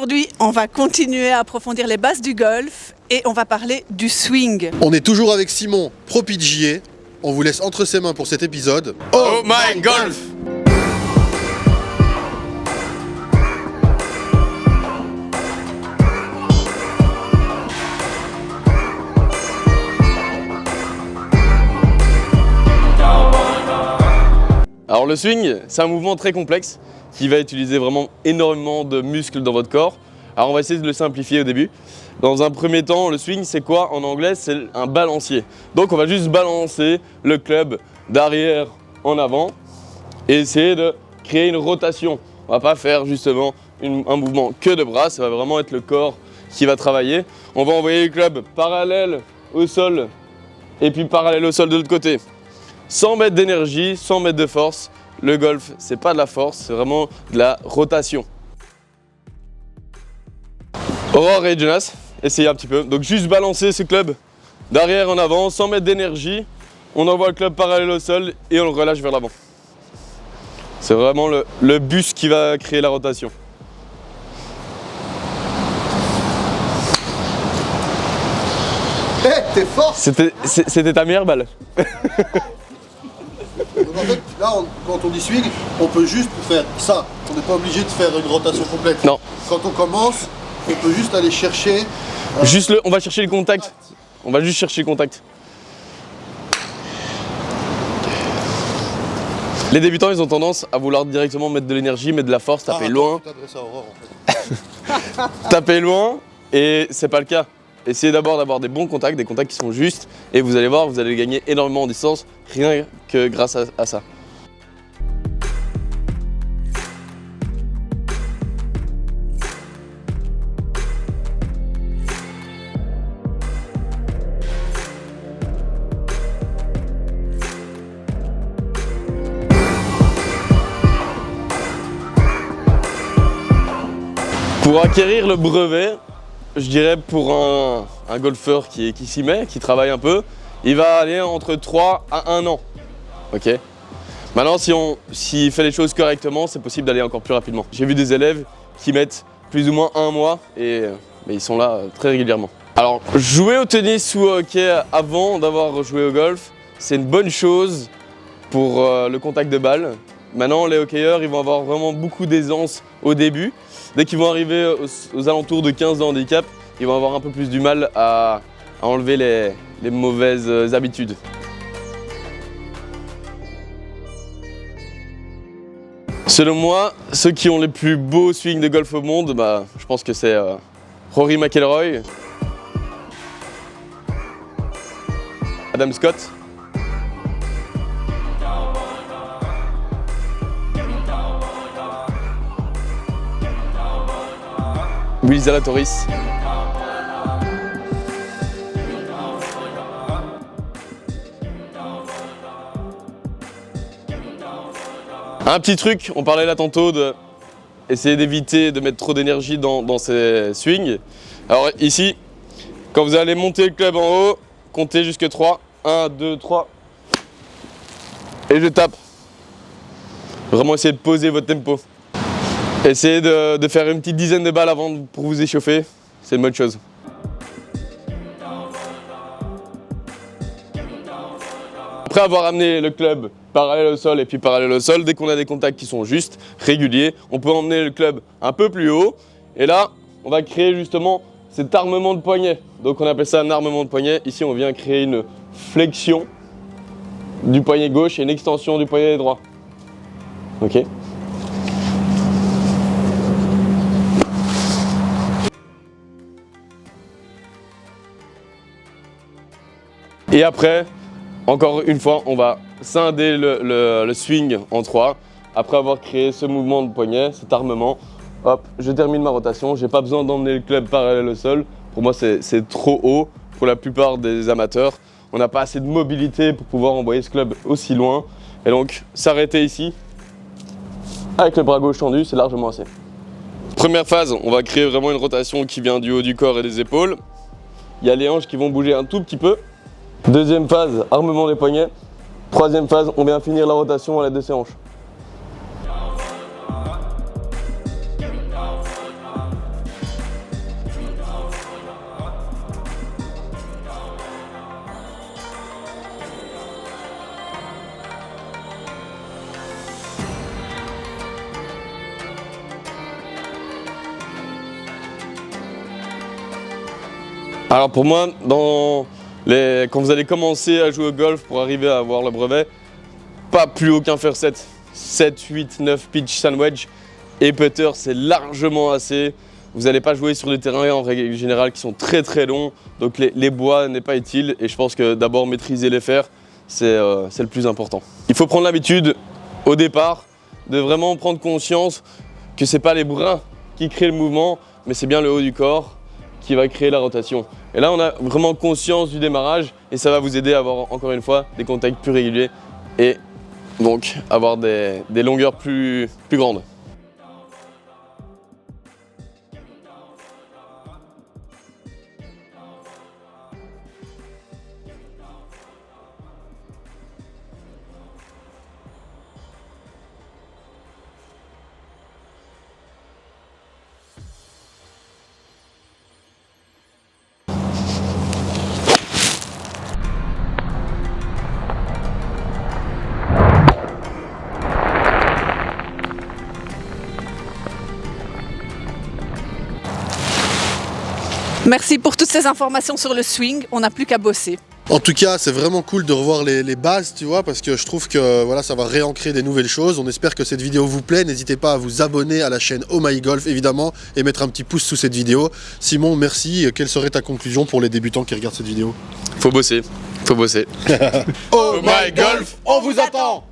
Aujourd'hui, on va continuer à approfondir les bases du golf et on va parler du swing. On est toujours avec Simon, pro PGA. On vous laisse entre ses mains pour cet épisode. Oh my golf! Alors le swing, c'est un mouvement très complexe qui va utiliser vraiment énormément de muscles dans votre corps. Alors on va essayer de le simplifier au début. Dans un premier temps, le swing c'est quoi en anglais? C'est un balancier. Donc on va juste balancer le club d'arrière en avant et essayer de créer une rotation. On va pas faire justement un mouvement que de bras, ça va vraiment être le corps qui va travailler. On va envoyer le club parallèle au sol et puis parallèle au sol de l'autre côté. 100 mètres d'énergie, 100 mètres de force. Le golf, c'est pas de la force, c'est vraiment de la rotation. Aurore et Jonas, essayez un petit peu. Donc juste balancer ce club d'arrière en avant, 100 mètres d'énergie. On envoie le club parallèle au sol et on le relâche vers l'avant. C'est vraiment le bus qui va créer la rotation. Hé, t'es fort! C'était ta meilleure balle. Donc en fait, là, quand on dit swing, on peut juste faire ça. On n'est pas obligé de faire une rotation complète. Non. Quand on commence, on peut juste aller chercher... On va chercher le contact. On va juste chercher le contact. Les débutants, ils ont tendance à vouloir directement mettre de l'énergie, mettre de la force, taper loin. Tu t'adresses à Aurore, en fait. Taper loin, et c'est pas le cas. Essayez d'abord d'avoir des bons contacts, des contacts qui sont justes, et vous allez voir, vous allez gagner énormément en distance, rien que grâce à ça. Pour acquérir le brevet, je dirais pour un golfeur qui s'y met, qui travaille un peu, il va aller entre 3 à 1 an. Ok. Maintenant, s'il fait les choses correctement, c'est possible d'aller encore plus rapidement. J'ai vu des élèves qui mettent plus ou moins 1 mois mais ils sont là très régulièrement. Alors, jouer au tennis ou au hockey avant d'avoir joué au golf, c'est une bonne chose pour le contact de balle. Maintenant, les hockeyeurs, ils vont avoir vraiment beaucoup d'aisance au début. Dès qu'ils vont arriver aux alentours de 15 ans de handicap, ils vont avoir un peu plus du mal à enlever les mauvaises habitudes. Selon moi, ceux qui ont les plus beaux swings de golf au monde, je pense que c'est Rory McIlroy, Adam Scott, Will Zalatoris, un petit truc, on parlait là tantôt d'essayer d'éviter de mettre trop d'énergie dans ces swings. Alors ici, quand vous allez monter le club en haut, comptez jusque 3. 1, 2, 3. Et je tape. Vraiment essayer de poser votre tempo. Essayez de faire une petite dizaine de balles avant pour vous échauffer, c'est une bonne chose. Après avoir amené le club parallèle au sol et puis parallèle au sol, dès qu'on a des contacts qui sont justes, réguliers, on peut emmener le club un peu plus haut. Et là, on va créer justement cet armement de poignet. Donc on appelle ça un armement de poignet. Ici, on vient créer une flexion du poignet gauche et une extension du poignet droit. Ok. Et après, encore une fois, on va scinder le swing en 3. Après avoir créé ce mouvement de poignet, cet armement, hop, je termine ma rotation. J'ai pas besoin d'emmener le club parallèle au sol. Pour moi, c'est trop haut pour la plupart des amateurs. On n'a pas assez de mobilité pour pouvoir envoyer ce club aussi loin. Et donc, s'arrêter ici, avec le bras gauche tendu, c'est largement assez. Première phase, on va créer vraiment une rotation qui vient du haut du corps et des épaules. Il y a les hanches qui vont bouger un tout petit peu. Deuxième phase, armement des poignets. Troisième phase, on vient finir la rotation à l'aide de ses hanches. Alors pour moi, quand vous allez commencer à jouer au golf pour arriver à avoir le brevet, pas plus haut qu'un fair set. 7, 8, 9 pitch sandwich et putter, c'est largement assez. Vous n'allez pas jouer sur des terrains en règle générale qui sont très très longs, donc les bois n'est pas utile et je pense que d'abord maîtriser les fers, c'est le plus important. Il faut prendre l'habitude au départ de vraiment prendre conscience que ce n'est pas les bras qui créent le mouvement, mais c'est bien le haut du corps qui va créer la rotation. Et là on a vraiment conscience du démarrage et ça va vous aider à avoir encore une fois des contacts plus réguliers et donc avoir des longueurs plus grandes. Merci pour toutes ces informations sur le swing, on n'a plus qu'à bosser. En tout cas, c'est vraiment cool de revoir les bases, tu vois, parce que je trouve que voilà, ça va réancrer des nouvelles choses. On espère que cette vidéo vous plaît. N'hésitez pas à vous abonner à la chaîne Oh My Golf, évidemment, et mettre un petit pouce sous cette vidéo. Simon, merci. Quelle serait ta conclusion pour les débutants qui regardent cette vidéo? Faut bosser, faut bosser. Oh My Golf, on vous attend!